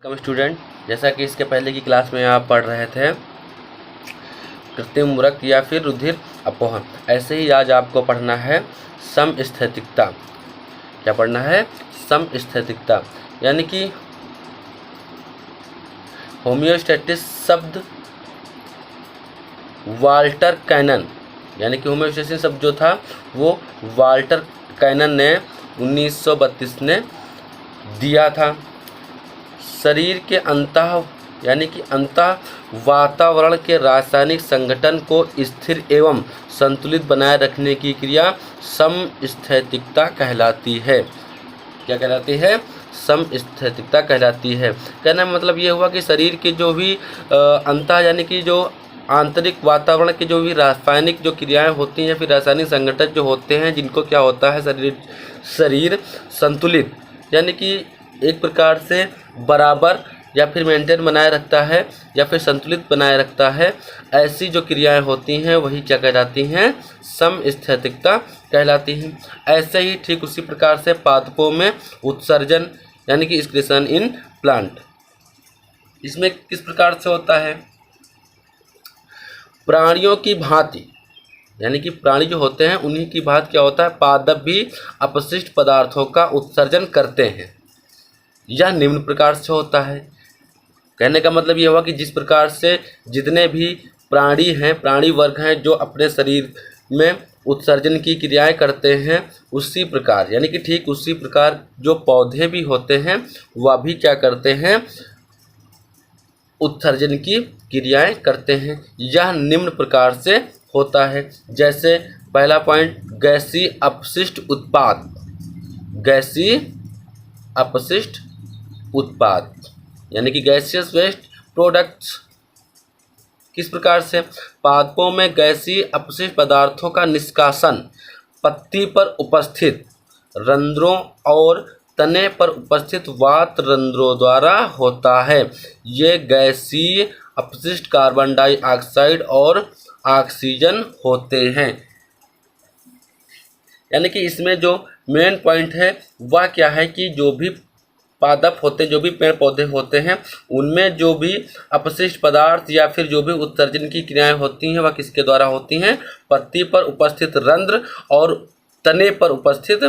Welcome student, जैसा कि इसके पहले की क्लास में आप पढ़ रहे थे कृत्रिम मूर्ख या फिर रुधिर अपवहन, ऐसे ही आज आपको पढ़ना है समस्थैतिकता। क्या पढ़ना है? समस्थैतिकता, यानी कि होम्योस्टैटिस शब्द वाल्टर कैनन, यानी कि होम्योस्टैटिस शब्द जो था वो वाल्टर कैनन ने 1932 ने दिया था। शरीर के अंतः यानी कि अंतः वातावरण के रासायनिक संगठन को स्थिर एवं संतुलित बनाए रखने की क्रिया समस्थैतिकता कहलाती है। क्या कहलाती है? समस्थैतिकता कहलाती है। कहने का मतलब ये हुआ कि शरीर के जो भी अंतः यानी कि जो आंतरिक वातावरण के जो भी रासायनिक जो क्रियाएं होती हैं या फिर रासायनिक संगठन जो होते हैं, जिनको क्या होता है शरीर संतुलित यानी कि एक प्रकार से बराबर या फिर मेंटेन बनाए रखता है या फिर संतुलित बनाए रखता है, ऐसी जो क्रियाएं होती हैं वही क्या कहलाती हैं? समस्थैतिकता कहलाती हैं। ऐसे ही ठीक उसी प्रकार से पादपों में उत्सर्जन यानी कि एक्सक्रीशन इन प्लांट, इसमें किस प्रकार से होता है? प्राणियों की भांति यानी कि प्राणी जो होते हैं उन्हीं की भांति क्या होता है? पादप भी अपशिष्ट पदार्थों का उत्सर्जन करते हैं। यह निम्न प्रकार से होता है। कहने का मतलब यह हुआ कि जिस प्रकार से जितने भी प्राणी वर्ग हैं जो अपने शरीर में उत्सर्जन की क्रियाएं करते हैं, उसी प्रकार यानी कि ठीक उसी प्रकार जो पौधे भी होते हैं वह भी क्या करते हैं? उत्सर्जन की क्रियाएं करते हैं। यह निम्न प्रकार से होता है। जैसे पहला पॉइंट, गैसीय अपशिष्ट उत्पाद। गैसीय अपशिष्ट उत्पाद यानी कि गैसियस वेस्ट प्रोडक्ट्स। किस प्रकार से? पादपों में गैसीय अपशिष्ट पदार्थों का निष्कासन पत्ती पर उपस्थित रंध्रों और तने पर उपस्थित वात रंध्रों द्वारा होता है। ये गैसीय अपशिष्ट कार्बन डाइऑक्साइड और ऑक्सीजन होते हैं। यानी कि इसमें जो मेन पॉइंट है वह क्या है कि जो भी पादप होते, जो भी पेड़ पौधे होते हैं, उनमें जो भी अपशिष्ट पदार्थ या फिर जो भी उत्सर्जन की क्रियाएं होती हैं वह किसके द्वारा होती हैं? पत्ती पर उपस्थित रंध्र और तने पर उपस्थित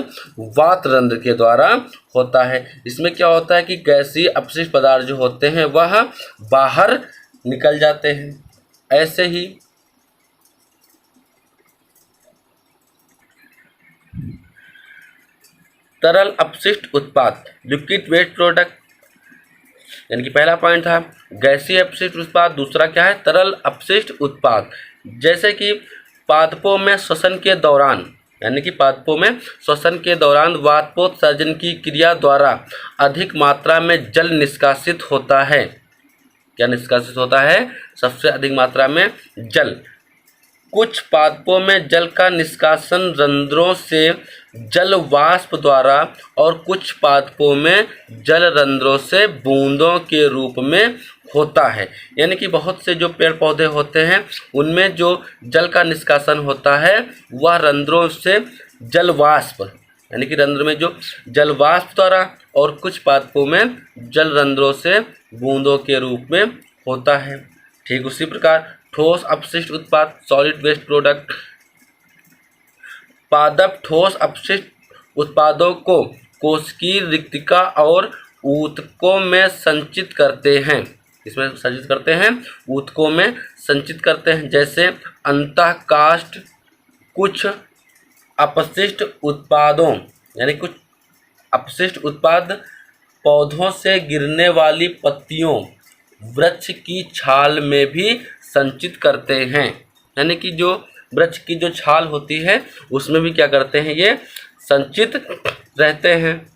वात रंध्र के द्वारा होता है। इसमें क्या होता है कि गैसीय अपशिष्ट पदार्थ जो होते हैं वह बाहर निकल जाते हैं। ऐसे ही तरल अपशिष्ट उत्पाद, लिक्विड वेस्ट प्रोडक्ट, यानी कि पहला पॉइंट था गैसीय अपशिष्ट उत्पाद, दूसरा क्या है? तरल अपशिष्ट उत्पाद। जैसे कि पादपों में श्वसन के दौरान यानी कि पादपों में श्वसन के दौरान वाष्पोत्सर्जन की क्रिया द्वारा अधिक मात्रा में जल निष्कासित होता है। क्या निष्कासित होता है? सबसे अधिक मात्रा में जल। कुछ पादपों में जल का निष्कासन रंध्रों से जल वाष्प द्वारा और कुछ पादपों में जल रंध्रों से बूंदों के रूप में होता है। यानी कि बहुत से जो पेड़ पौधे होते हैं उनमें जो जल का निष्कासन होता है वह रंध्रों से जल वाष्प यानी कि रंध्र में जो जल वाष्प द्वारा और कुछ पादपों में जल रंध्रों से बूंदों के रूप में होता है। ठीक उसी प्रकार ठोस अपशिष्ट उत्पाद, सॉलिड वेस्ट प्रोडक्ट। पादप ठोस अपशिष्ट उत्पादों को कोशिकीय रिक्तिका और ऊतकों में संचित करते हैं। इसमें संचित करते हैं, ऊतकों में संचित करते हैं। जैसे अंतःकाष्ठ कुछ अपशिष्ट उत्पादों यानी कुछ अपशिष्ट उत्पाद पौधों से गिरने वाली पत्तियों, वृक्ष की छाल में भी संचित करते हैं। यानी कि जो वृक्ष की जो छाल होती है उसमें भी क्या करते हैं? ये संचित रहते हैं।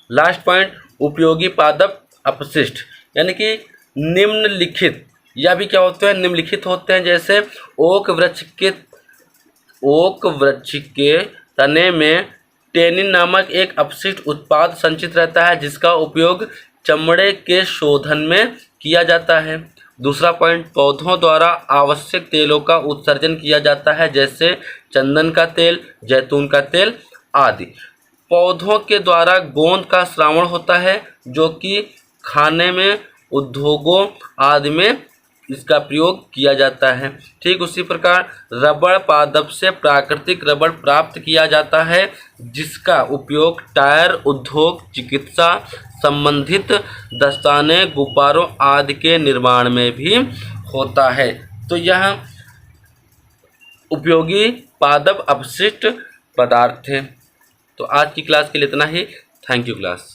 लास्ट पॉइंट, उपयोगी पादप अपशिष्ट यानी कि निम्नलिखित, या भी क्या होते हैं? निम्नलिखित होते हैं। जैसे ओक वृक्ष के तने में टेनिन नामक एक अपशिष्ट उत्पाद संचित रहता है जिसका उपयोग चमड़े के शोधन में किया जाता है। दूसरा पॉइंट, पौधों द्वारा आवश्यक तेलों का उत्सर्जन किया जाता है जैसे चंदन का तेल, जैतून का तेल आदि। पौधों के द्वारा गोंद का श्रावण होता है जो कि खाने में, उद्योगों आदि में इसका प्रयोग किया जाता है। ठीक उसी प्रकार रबड़ पादप से प्राकृतिक रबड़ प्राप्त किया जाता है, जिसका उपयोग टायर उद्योग, चिकित्सा संबंधित दस्ताने, गुब्बारों आदि के निर्माण में भी होता है। तो यह उपयोगी पादप अपशिष्ट पदार्थ थे। तो आज की क्लास के लिए इतना ही। Thank you class.